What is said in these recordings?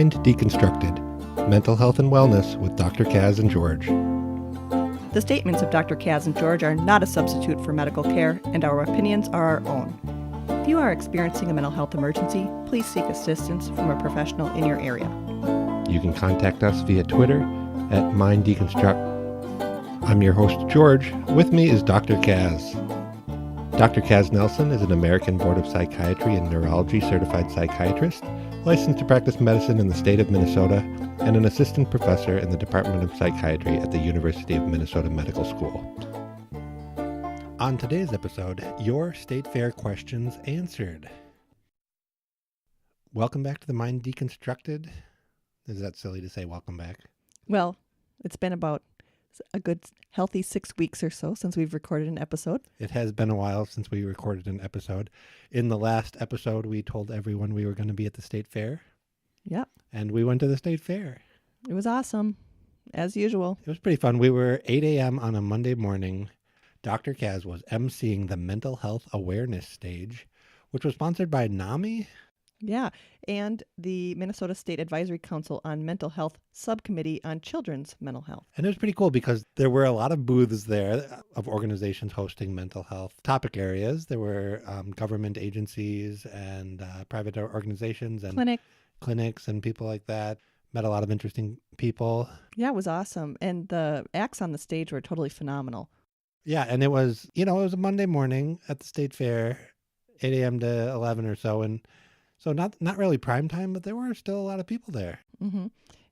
Mind Deconstructed, Mental Health and Wellness with Dr. Kaz and George. The statements of Dr. Kaz and George are not a substitute for medical care, and our opinions are our own. If you are experiencing a mental health emergency, please seek assistance from a professional in your area. You can contact us via Twitter at Mind Deconstruct. I'm your host, George. With me is Dr. Kaz. Dr. Kaz Nelson is an American Board of Psychiatry and Neurology certified psychiatrist, licensed to practice medicine in the state of Minnesota, and an assistant professor in the Department of Psychiatry at the University of Minnesota Medical School. On today's episode, your State Fair questions answered. Welcome back to the Mind Deconstructed. Is that silly to say welcome back? Well, it's been about a good, healthy 6 weeks or so since we've recorded an episode. It has been a while since we recorded an episode. In the last episode, we told everyone we were going to be at the State Fair. Yep. And we went to the State Fair. It was awesome, as usual. It was pretty fun. We were 8 a.m. on a Monday morning. Dr. Kaz was emceeing the Mental Health Awareness Stage, which was sponsored by NAMI. Yeah, and the Minnesota State Advisory Council on Mental Health Subcommittee on Children's Mental Health. And it was pretty cool because there were a lot of booths there of organizations hosting mental health topic areas. There were government agencies and private organizations and clinics and people like that. Met a lot of interesting people. Yeah, it was awesome. And the acts on the stage were totally phenomenal. Yeah, and it was, it was a Monday morning at the State Fair, 8 a.m. to 11 or so. And so not really prime time, but there were still a lot of people there. Mm-hmm.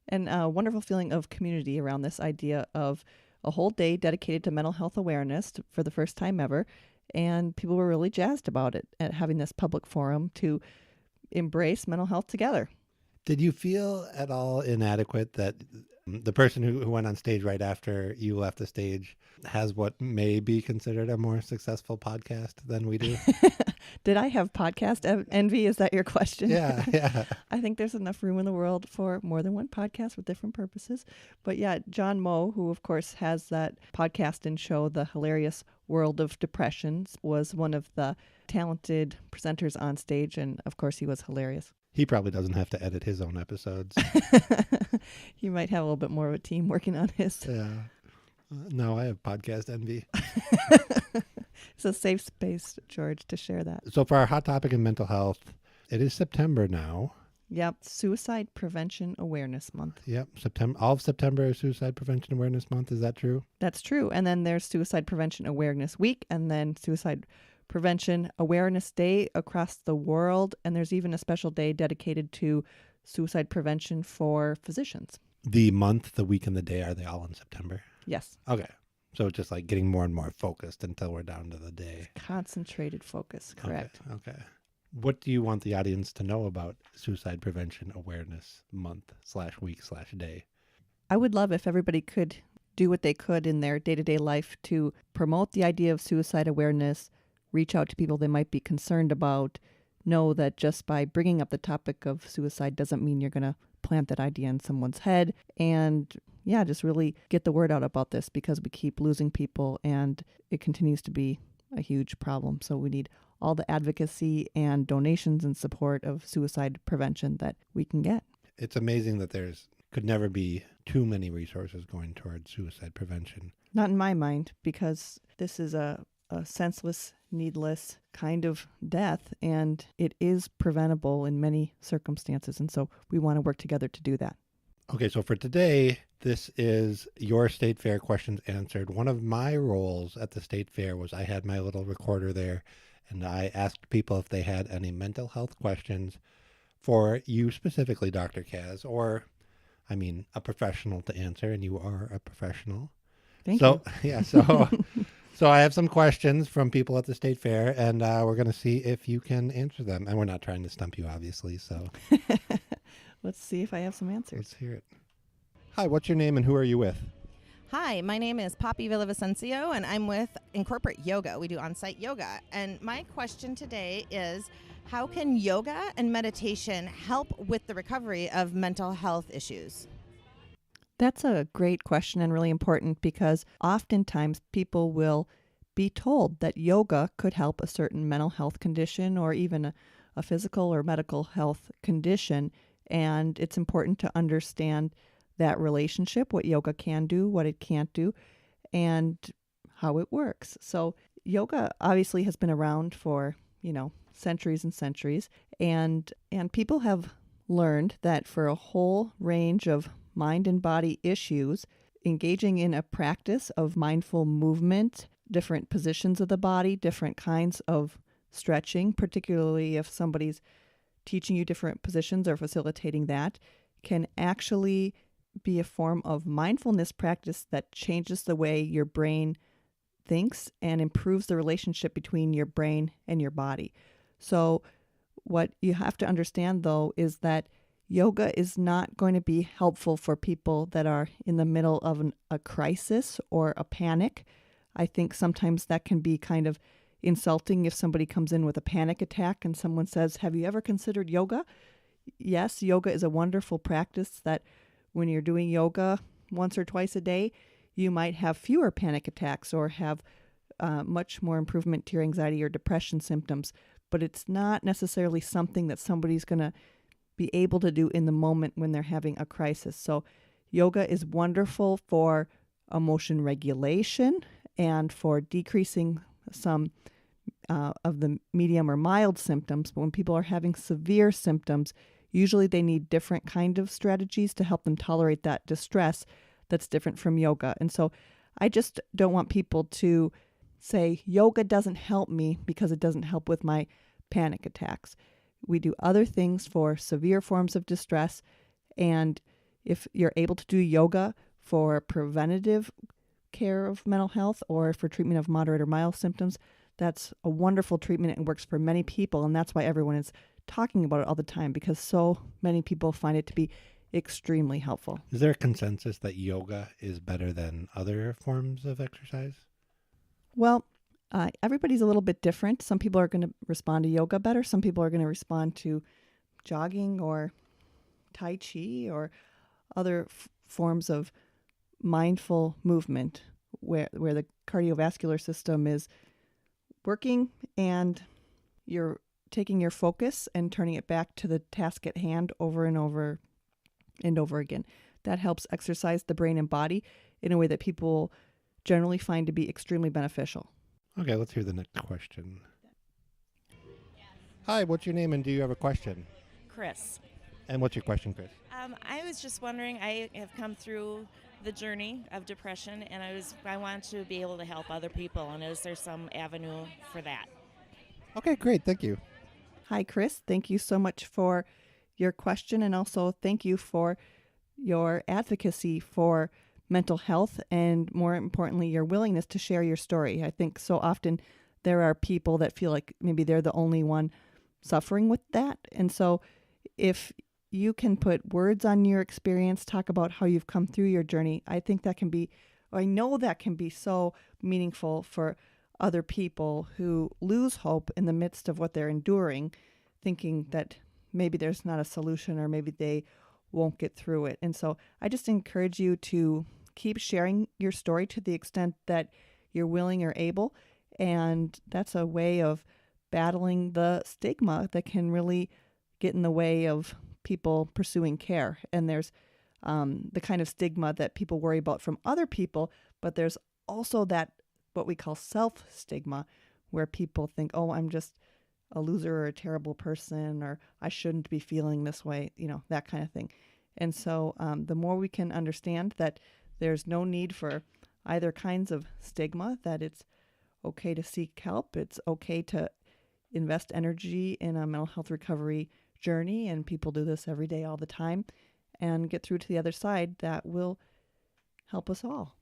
And a wonderful feeling of community around this idea of a whole day dedicated to mental health awareness for the first time ever. And people were really jazzed about it, at having this public forum to embrace mental health together. Did you feel at all inadequate that the person who went on stage right after you left the stage has what may be considered a more successful podcast than we do? Did I have podcast envy? Is that your question? Yeah. I think there's enough room in the world for more than one podcast with different purposes. But yeah, John Moe, who of course has that podcast and show, The Hilarious World of Depressions, was one of the talented presenters on stage. And of course, he was hilarious. He probably doesn't have to edit his own episodes. He might have a little bit more of a team working on his. Yeah. No, I have podcast envy. It's a safe space, George, to share that. So for our hot topic in mental health, it is September now. Yep. Suicide Prevention Awareness Month. Yep. All of September is Suicide Prevention Awareness Month. Is that true? That's true. And then there's Suicide Prevention Awareness Week, and then Suicide Prevention Awareness Day across the world. And there's even a special day dedicated to suicide prevention for physicians. The month, the week, and the day, are they all in September? Yes. Okay. So it's just like getting more and more focused until we're down to the day. Concentrated focus, correct. Okay. What do you want the audience to know about Suicide Prevention Awareness Month /week/day? I would love if everybody could do what they could in their day-to-day life to promote the idea of suicide awareness, reach out to people they might be concerned about, know that just by bringing up the topic of suicide doesn't mean you're going to plant that idea in someone's head, and just really get the word out about this, because we keep losing people and it continues to be a huge problem. So we need all the advocacy and donations and support of suicide prevention that we can get. It's amazing that could never be too many resources going towards suicide prevention. Not in my mind, because this is a senseless, needless kind of death, and it is preventable in many circumstances. And so we want to work together to do that. Okay, so for today, this is your State Fair questions answered. One of my roles at the State Fair was I had my little recorder there, and I asked people if they had any mental health questions for you specifically, Dr. Kaz, or, a professional to answer, and you are a professional. Thank you. Yeah, so I have some questions from people at the State Fair, and we're going to see if you can answer them. And we're not trying to stump you, obviously, so. Let's see if I have some answers. Let's hear it. Hi, what's your name and who are you with? Hi, my name is Poppy Villavicencio, and I'm with Incorporate Yoga. We do on-site yoga. And my question today is, how can yoga and meditation help with the recovery of mental health issues? That's a great question and really important, because oftentimes people will be told that yoga could help a certain mental health condition or even a physical or medical health condition. And it's important to understand that relationship, what yoga can do, what it can't do, and how it works. So yoga obviously has been around for, centuries and centuries, and people have learned that for a whole range of mind and body issues, engaging in a practice of mindful movement, different positions of the body, different kinds of stretching, particularly if somebody's teaching you different positions or facilitating that, can actually be a form of mindfulness practice that changes the way your brain thinks and improves the relationship between your brain and your body. So what you have to understand, though, is that yoga is not going to be helpful for people that are in the middle of a crisis or a panic. I think sometimes that can be kind of insulting if somebody comes in with a panic attack and someone says, "Have you ever considered yoga?" Yes, yoga is a wonderful practice that when you're doing yoga once or twice a day, you might have fewer panic attacks or have much more improvement to your anxiety or depression symptoms. But it's not necessarily something that somebody's going to be able to do in the moment when they're having a crisis. So yoga is wonderful for emotion regulation and for decreasing some of the medium or mild symptoms. But when people are having severe symptoms, usually they need different kind of strategies to help them tolerate that distress that's different from yoga. And so I just don't want people to say yoga doesn't help me because it doesn't help with my panic attacks. We do other things for severe forms of distress. And if you're able to do yoga for preventative care of mental health or for treatment of moderate or mild symptoms, that's a wonderful treatment and works for many people. And that's why everyone is talking about it all the time, because so many people find it to be extremely helpful. Is there a consensus that yoga is better than other forms of exercise? Well, everybody's a little bit different. Some people are going to respond to yoga better. Some people are going to respond to jogging or Tai Chi or other forms of mindful movement where the cardiovascular system is working and you're taking your focus and turning it back to the task at hand over and over and over again. That helps exercise the brain and body in a way that people generally find to be extremely beneficial. Okay, let's hear the next question. Hi, what's your name and do you have a question? Chris. And what's your question, Chris? I was just wondering, I have come through the journey of depression, and I want to be able to help other people, and is there some avenue for that? Okay, great. Thank you. Hi, Chris. Thank you so much for your question, and also thank you for your advocacy for mental health and, more importantly, your willingness to share your story. I think so often there are people that feel like maybe they're the only one suffering with that. And so if you can put words on your experience, talk about how you've come through your journey, I think that can be, I know that can be so meaningful for other people who lose hope in the midst of what they're enduring, thinking that maybe there's not a solution or maybe they won't get through it. And so I just encourage you to keep sharing your story to the extent that you're willing or able. And that's a way of battling the stigma that can really get in the way of people pursuing care. And there's the kind of stigma that people worry about from other people, but there's also that what we call self-stigma, where people think, oh, I'm just a loser or a terrible person, or I shouldn't be feeling this way, that kind of thing. And so the more we can understand that there's no need for either kinds of stigma, that it's okay to seek help, it's okay to invest energy in a mental health recovery journey, and people do this every day, all the time, and get through to the other side, that will help us all.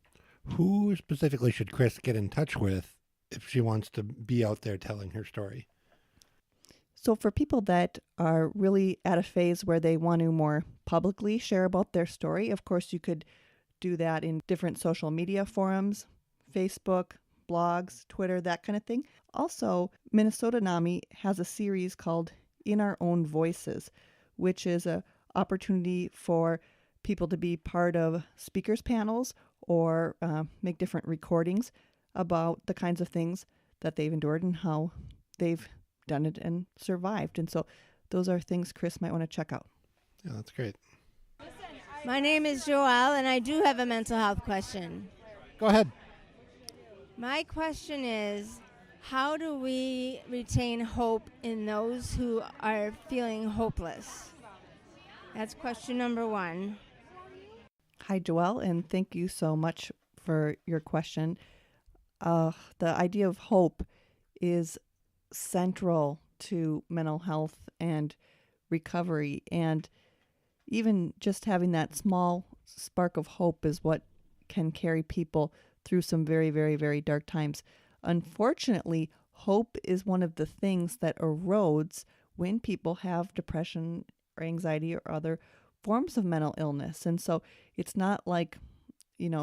Who specifically should Chris get in touch with if she wants to be out there telling her story? So for people that are really at a phase where they want to more publicly share about their story, of course, you could do that in different social media forums, Facebook, blogs, Twitter, that kind of thing. Also, Minnesota NAMI has a series called In Our Own Voices, which is an opportunity for people to be part of speakers panels or make different recordings about the kinds of things that they've endured and how they've done it and survived. And so those are things Chris might want to check out. Yeah, that's great. My name is Joelle, and I do have a mental health question. Go ahead. My question is, how do we retain hope in those who are feeling hopeless? That's question number one. Hi, Joelle, and thank you so much for your question. The idea of hope is central to mental health and recovery, and even just having that small spark of hope is what can carry people through some very, very, very dark times. Unfortunately, hope is one of the things that erodes when people have depression or anxiety or other forms of mental illness. And so it's not like,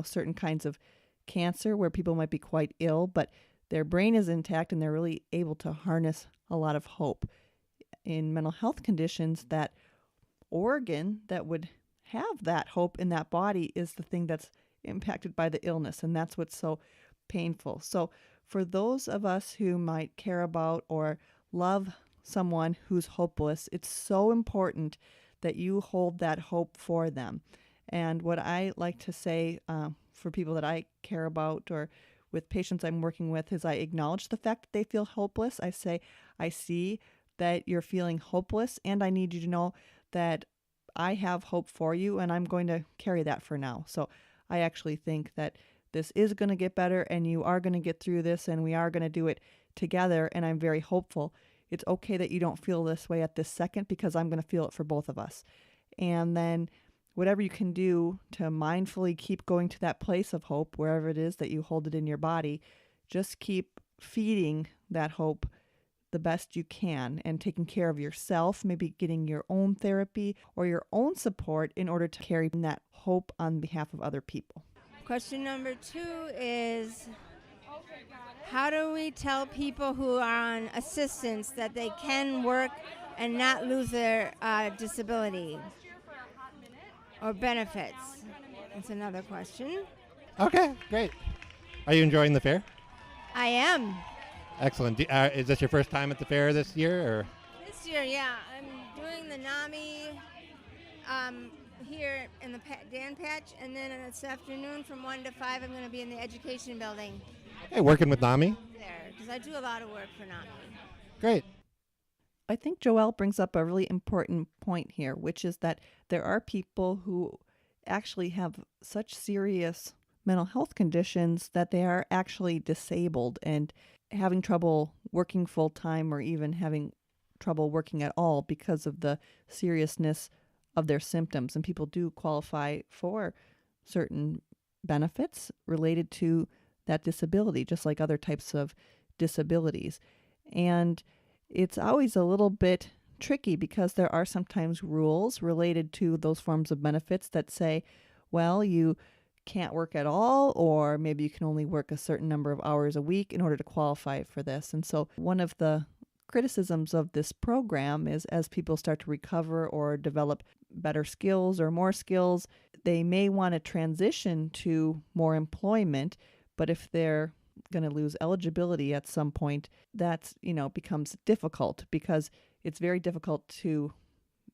certain kinds of cancer where people might be quite ill, but their brain is intact and they're really able to harness a lot of hope. In mental health conditions, that organ that would have that hope in that body is the thing that's impacted by the illness, and that's what's so painful. So for those of us who might care about or love someone who's hopeless, it's so important that you hold that hope for them. And what I like to say for people that I care about or with patients I'm working with is I acknowledge the fact that they feel hopeless. I say, I see that you're feeling hopeless, and I need you to know that I have hope for you, and I'm going to carry that for now. So I actually think that this is going to get better, and you are going to get through this, and we are going to do it together, and I'm very hopeful. It's okay that you don't feel this way at this second, because I'm going to feel it for both of us. And then whatever you can do to mindfully keep going to that place of hope, wherever it is that you hold it in your body, just keep feeding that hope the best you can and taking care of yourself, maybe getting your own therapy or your own support in order to carry that hope on behalf of other people. Question number two is, how do we tell people who are on assistance that they can work and not lose their disability or benefits? That's another question. Okay, great. Are you enjoying the fair? I am. Excellent. Is this your first time at the fair this year? Or? This year, yeah. I'm doing the NAMI here in the Dan Patch, and then this afternoon from 1 to 5, I'm going to be in the education building Hey, working with NAMI? there, because I do a lot of work for NAMI. Great. I think Joelle brings up a really important point here, which is that there are people who actually have such serious mental health conditions that they are actually disabled and having trouble working full time or even having trouble working at all because of the seriousness of their symptoms. And people do qualify for certain benefits related to that disability, just like other types of disabilities. And it's always a little bit tricky because there are sometimes rules related to those forms of benefits that say, well, you can't work at all, or maybe you can only work a certain number of hours a week in order to qualify for this. And so one of the criticisms of this program is as people start to recover or develop better skills or more skills, they may want to transition to more employment, but if they're going to lose eligibility at some point, that's, becomes difficult because it's very difficult to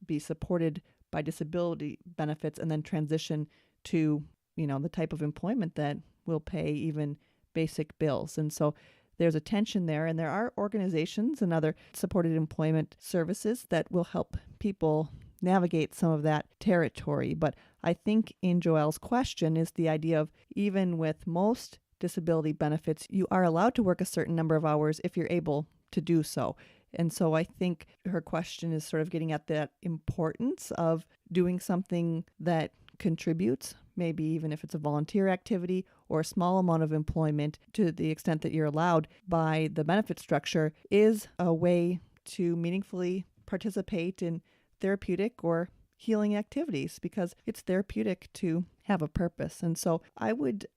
be supported by disability benefits and then transition to, the type of employment that will pay even basic bills. And so there's a tension there, and there are organizations and other supported employment services that will help people navigate some of that territory. But I think in Joelle's question is the idea of even with most disability benefits, you are allowed to work a certain number of hours if you're able to do so. And so I think her question is sort of getting at that importance of doing something that contributes, maybe even if it's a volunteer activity or a small amount of employment to the extent that you're allowed by the benefit structure, is a way to meaningfully participate in therapeutic or healing activities because it's therapeutic to have a purpose. And so I would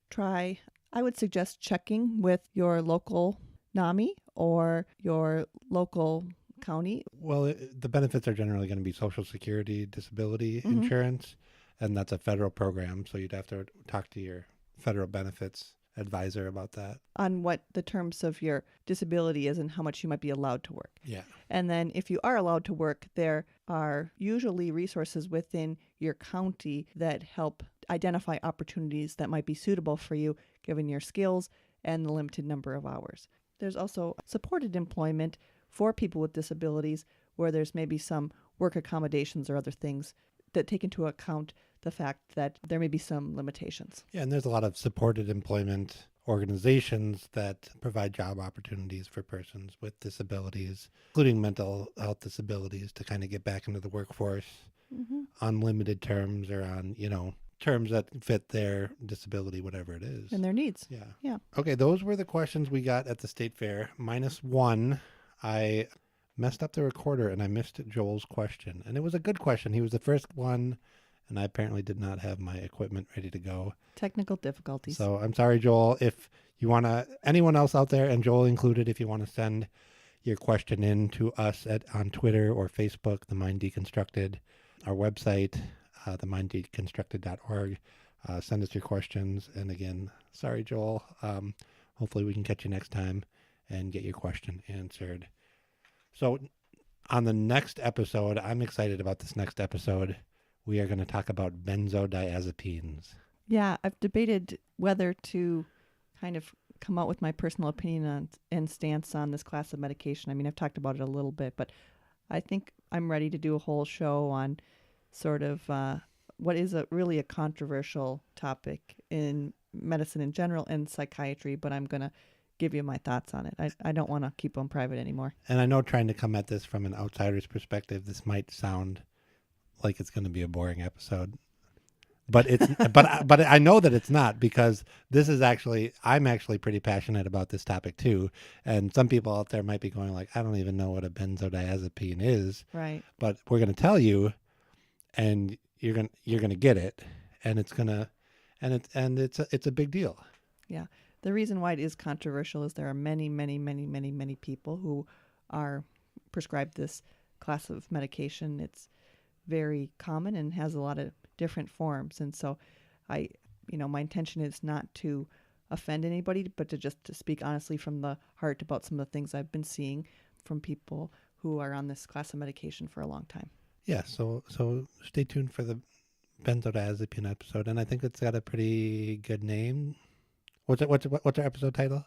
suggest checking with your local NAMI or your local county. Well, the benefits are generally going to be Social Security, disability insurance, and that's a federal program. So you'd have to talk to your federal benefits advisor about that. On what the terms of your disability is and how much you might be allowed to work. Yeah. And then if you are allowed to work, there are usually resources within your county that help identify opportunities that might be suitable for you given your skills and the limited number of hours. There's also supported employment for people with disabilities where there's maybe some work accommodations or other things that take into account the fact that there may be some limitations. Yeah, and there's a lot of supported employment organizations that provide job opportunities for persons with disabilities, including mental health disabilities, to kind of get back into the workforce on limited terms or on, terms that fit their disability, whatever it is. And their needs. Yeah. Okay, those were the questions we got at the state fair. -1, I messed up the recorder and I missed Joel's question. And it was a good question. He was the first one, and I apparently did not have my equipment ready to go. Technical difficulties. So I'm sorry, Joel. If you want to, anyone else out there, and Joel included, if you want to send your question in to us on Twitter or Facebook, The Mind Deconstructed, our website, theminddeconstructed.org. Send us your questions. And again, sorry, Joel. Hopefully we can catch you next time and get your question answered. So on the next episode, I'm excited about this next episode. We are going to talk about benzodiazepines. Yeah, I've debated whether to kind of come out with my personal opinion on and stance on this class of medication. I mean, I've talked about it a little bit, but I think I'm ready to do a whole show on sort of what is really a controversial topic in medicine in general and psychiatry, but I'm going to give you my thoughts on it. I don't want to keep them private anymore. And I know trying to come at this from an outsider's perspective, this might sound like it's going to be a boring episode. But it's but I know that it's not, because I'm actually pretty passionate about this topic too. And some people out there might be going like, I don't even know what a benzodiazepine is. Right. But we're going to tell you, and you're going to get it, and it's a big deal. Yeah. The reason why it is controversial is there are many, many, many, many, many people who are prescribed this class of medication. It's very common and has a lot of different forms. And so my intention is not to offend anybody, but to speak honestly from the heart about some of the things I've been seeing from people who are on this class of medication for a long time. Yeah. So stay tuned for the benzodiazepine episode. And I think it's got a pretty good name. What's our episode title?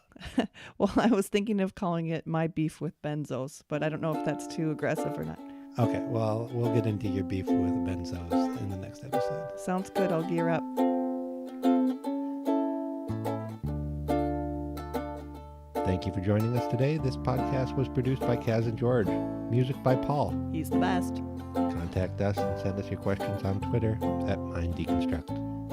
Well, I was thinking of calling it My Beef with Benzos, but I don't know if that's too aggressive or not. Okay, well, we'll get into your beef with benzos in the next episode. Sounds good. I'll gear up. Thank you for joining us today. This podcast was produced by Kaz and George. Music by Paul. He's the best. Contact us and send us your questions on Twitter at MindDeconstruct.